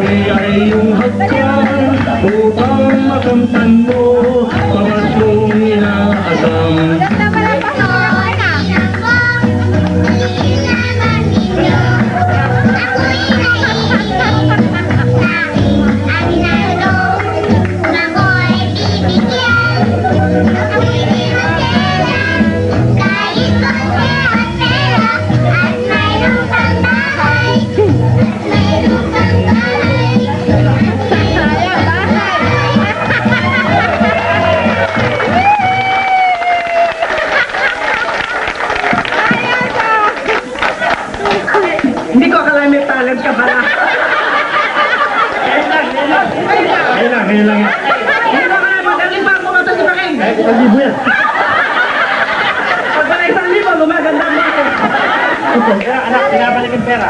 Kami ay iyong hagkan upang makamtan mo bawat mong inaasam. Hindi ko akala may talent ka pala. Ngayon lang. Hindi ko akala magaling pa ako mata si Paking. Kahit isang libo yan. Pag pala 1,000, lumaganda mo ako. Kaya anak, pinabalik ang pera.